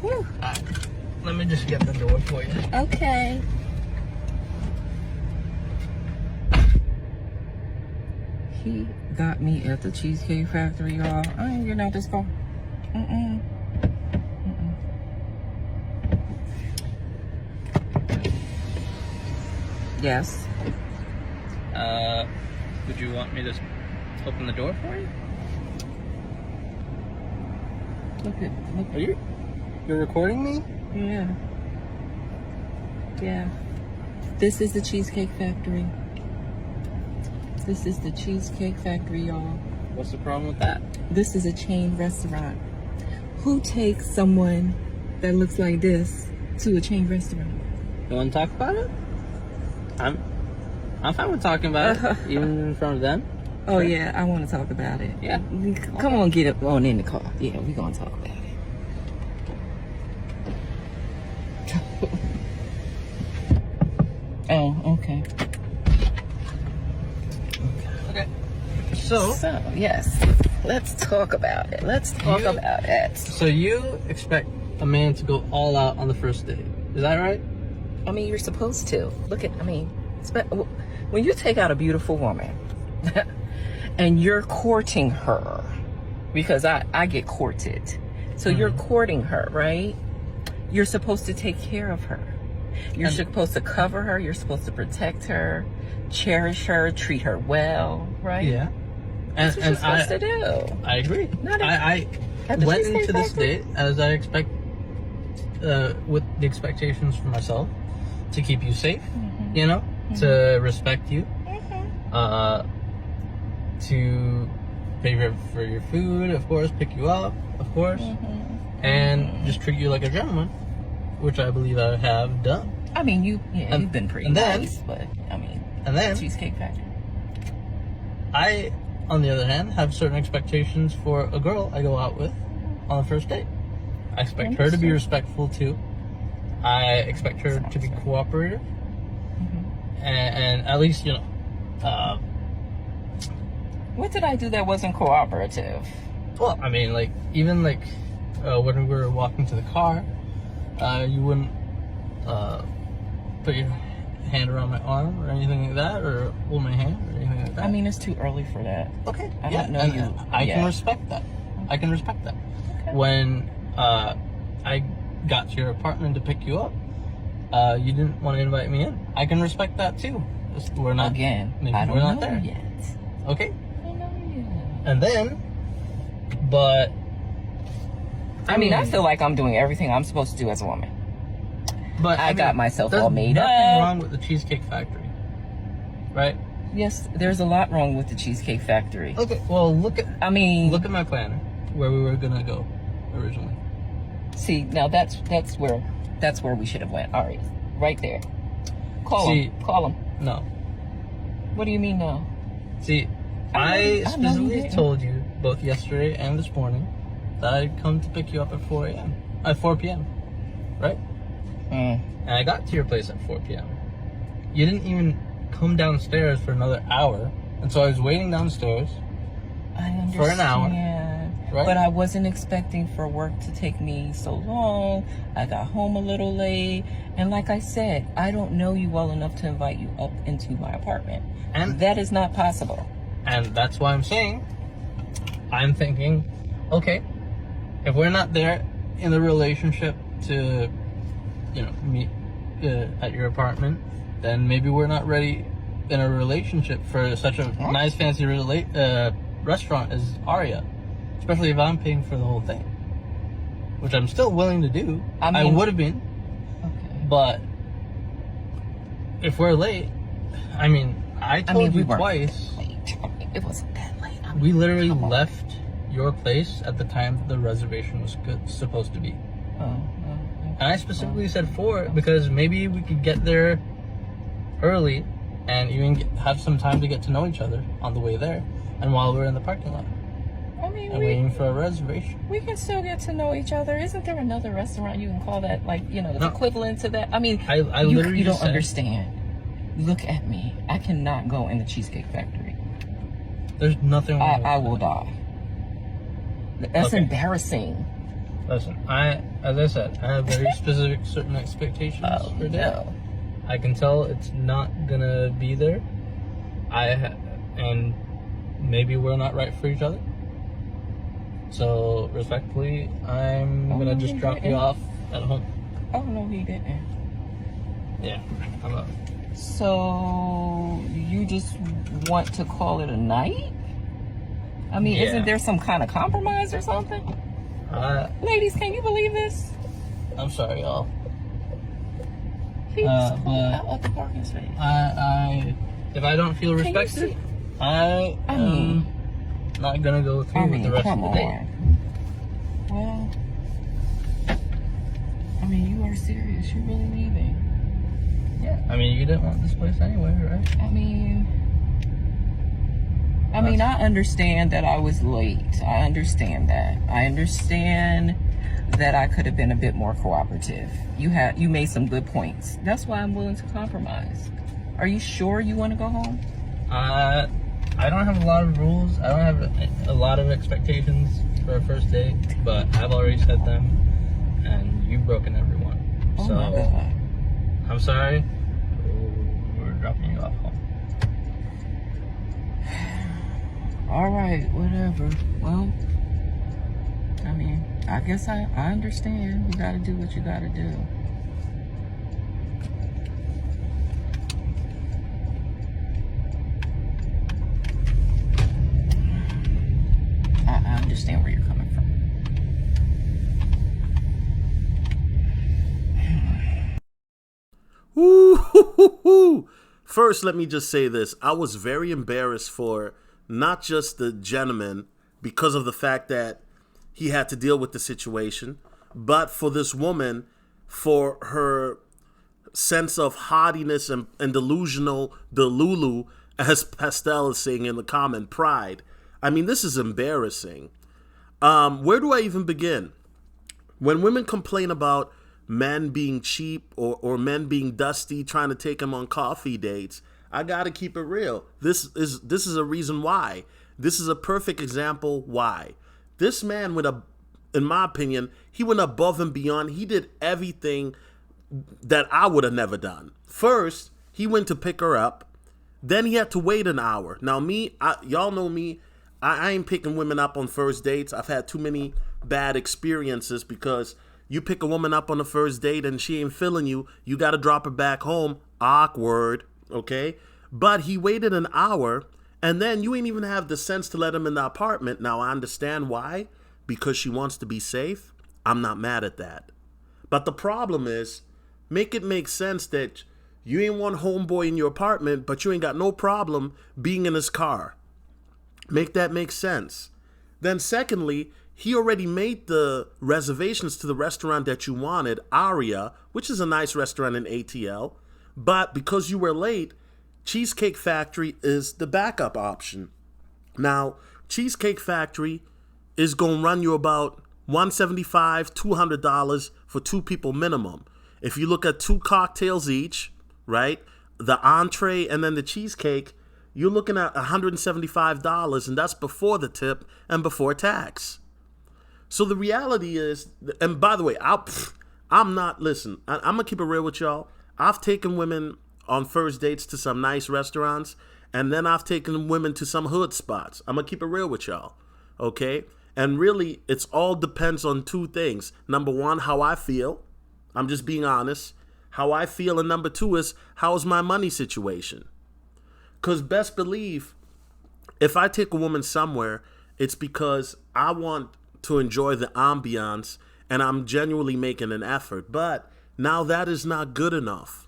Whew. Let me just get the door for you. Okay. He got me at the Cheesecake Factory, y'all. I ain't getting out this car. Yes. Would you want me to open the door for you? Look. Are you're recording me? Yeah. Yeah. This is the Cheesecake Factory. This is the Cheesecake Factory, y'all. What's the problem with that? This is a chain restaurant. Who takes someone that looks like this to a chain restaurant? You want to talk about it? I'm fine with talking about it, even in front of them. Oh, yeah, I want to talk about it. Yeah. Come on, get up on in the car. Yeah, we're going to talk about it. Oh, okay. Okay. So, yes. Let's talk about it. About it. So you expect a man to go all out on the first date. Is that right? I mean, you're supposed to. When you take out a beautiful woman and you're courting her, because I get courted. So you're courting her, right? You're supposed to take care of her. You're supposed to cover her. You're supposed to protect her, cherish her, treat her well, right? Yeah. That's what you're supposed to do. I agree. I went into this date as I expect, with the expectations for myself, to keep you safe, you know, to respect you, to pay for your food, of course, pick you up, of course, and just treat you like a gentleman, which I believe I have done. I mean, you've been pretty nice, but I mean, and then Cheesecake Factory. I, on the other hand, have certain expectations for a girl I go out with on the first date. I expect her to be respectful too. I expect her to be cooperative, and at least, you know. What did I do that wasn't cooperative? Well, I mean, like, even like when we were walking to the car, you wouldn't put your hand around my arm or anything like that, or hold my hand or anything like that. I mean, it's too early for that. Okay. I don't know you. I can respect that. I can respect that. Okay. When I got to your apartment to pick you up, you didn't want to invite me in. I can respect that too. We're not again. Maybe I don't we're not know there yet. Okay. I don't know yet. And then, but I mean, I feel like I'm doing everything I'm supposed to do as a woman. But I got myself all made up. There's nothing wrong with the Cheesecake Factory, right? Yes, there's a lot wrong with the Cheesecake Factory. Okay, well, look at my planner, where we were gonna go originally. See, now that's where we should have went. All right there. Call him. No. What do you mean no? See, I specifically told you both yesterday and this morning that I'd come to pick you up at 4 p.m. Right? And I got to your place at 4 p.m. You didn't even come downstairs for another hour, and so I was waiting downstairs for an hour. Right? But I wasn't expecting for work to take me so long. I got home a little late, and like I said, I don't know you well enough to invite you up into my apartment, and that is not possible. And that's why I'm thinking, okay, if we're not there in the relationship to, you know, meet at your apartment, then maybe we're not ready in a relationship for such a nice fancy restaurant as Aria, especially if I'm paying for the whole thing, which I'm still willing to do. I would have been, but if we're late, I mean, I told you twice. It wasn't that late. We literally left your place at the time the reservation was supposed to be. And I specifically said 4 because maybe we could get there early and even have some time to get to know each other on the way there and while we're in the parking lot. I mean, waiting for a reservation. We can still get to know each other. Isn't there another restaurant you can call that, like, you know, equivalent to that? I mean, I literally you don't understand. Look at me. I cannot go in the Cheesecake Factory. There's nothing wrong with I will die. That's embarrassing. Listen, as I said, I have very specific certain expectations for date. No. I can tell it's not gonna be there. And maybe we're not right for each other. So respectfully, I'm gonna just drop you off at home. Oh no, he didn't. Yeah, I'm up. So you just want to call it a night? I mean, Yeah. isn't there some kind of compromise or something? Ladies, can you believe this? I'm sorry, y'all. He's out of the parking space. If I don't feel respected, I am not gonna go through with the rest of the day. Well, I mean, you are serious. You're really leaving. Yeah, I mean, you didn't want this place anyway, right? I mean, I understand that I was late. I understand that. I understand that I could have been a bit more cooperative. You made some good points. That's why I'm willing to compromise. Are you sure you want to go home? I don't have a lot of rules. I don't have a lot of expectations for a first date, but I've already set them, and you've broken every one. Oh so, my God. I'm sorry. We're dropping you off home. All right, whatever. Well, I mean, I guess I understand. You gotta do what you gotta do. I understand where you're coming from. Ooh. First, let me just say this. I was very embarrassed for not just the gentleman because of the fact that he had to deal with the situation, but for this woman for her sense of haughtiness and delusional, delulu, as Pastel is saying in the comment, pride. I mean, this is embarrassing. Where do I even begin? When women complain about men being cheap or men being dusty, trying to take them on coffee dates, I gotta keep it real. This is a reason why. This is a perfect example why. This man in my opinion, he went above and beyond. He did everything that I would have never done. First, he went to pick her up. Then he had to wait an hour. Now y'all know me. I ain't picking women up on first dates. I've had too many bad experiences because you pick a woman up on the first date and she ain't feeling you. You got to drop her back home. Awkward, okay? But he waited an hour and then you ain't even have the sense to let him in the apartment. Now, I understand why. Because she wants to be safe. I'm not mad at that. But the problem is, make it make sense that you ain't one homeboy in your apartment, but you ain't got no problem being in his car. Make that make sense. Then secondly, he already made the reservations to the restaurant that you wanted, Aria, which is a nice restaurant in ATL. But because you were late, Cheesecake Factory is the backup option. Now, Cheesecake Factory is going to run you about $175, $200 for two people minimum. If you look at 2 cocktails each, right, the entree and then the cheesecake, you're looking at $175, and that's before the tip and before tax. So the reality is, and by the way, I'm not, listen, I'm going to keep it real with y'all. I've taken women on first dates to some nice restaurants, and then I've taken women to some hood spots. I'm going to keep it real with y'all, okay? And really, it's all depends on 2 things. Number 1, how I feel. I'm just being honest. How I feel. And number 2 is, how's my money situation? Because best believe, if I take a woman somewhere, it's because I want to enjoy the ambiance and I'm genuinely making an effort. But now that is not good enough.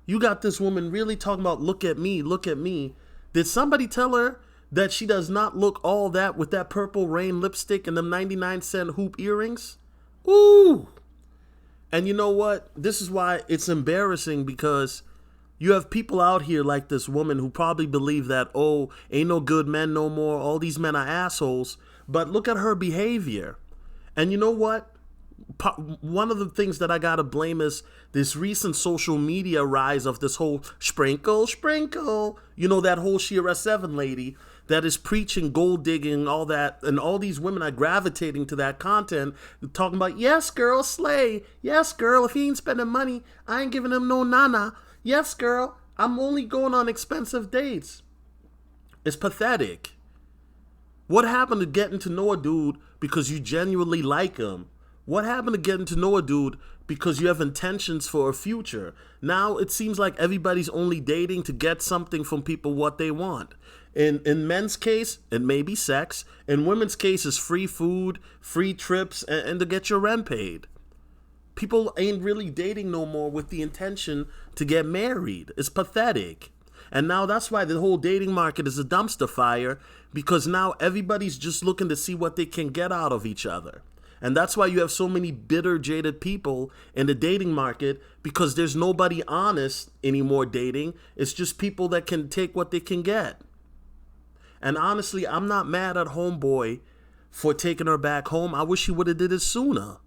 You got this woman really talking about, look at me, look at me. Did somebody tell her that she does not look all that with that Purple Rain lipstick and them 99-cent hoop earrings? Ooh. And you know what? This is why it's embarrassing, because you have people out here like this woman who probably believe that, oh, ain't no good men no more. All these men are assholes. But look at her behavior. And you know what? One of the things that I gotta blame is this recent social media rise of this whole sprinkle, sprinkle. You know, that whole Shira 7 lady that is preaching gold digging, all that, and all these women are gravitating to that content, talking about, yes, girl, slay. Yes, girl, if he ain't spending money, I ain't giving him no nana. Yes, girl, I'm only going on expensive dates. It's pathetic. What happened to getting to know a dude because you genuinely like him? What happened to getting to know a dude because you have intentions for a future? Now it seems like everybody's only dating to get something from people what they want. In men's case, it may be sex. In women's case, it's free food, free trips, and to get your rent paid. People ain't really dating no more with the intention to get married. It's pathetic. And now that's why the whole dating market is a dumpster fire, because now everybody's just looking to see what they can get out of each other. And that's why you have so many bitter, jaded people in the dating market, because there's nobody honest anymore dating. It's just people that can take what they can get. And honestly, I'm not mad at homeboy for taking her back home. I wish he would have did it sooner.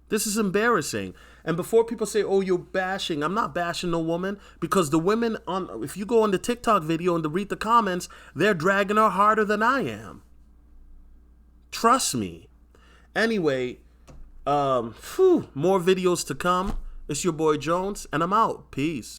This is embarrassing. And before people say, oh, you're bashing, I'm not bashing no woman, because the women if you go on the TikTok video and to read the comments, they're dragging her harder than I am. Trust me. Anyway, more videos to come. It's your boy Jones, and I'm out. Peace.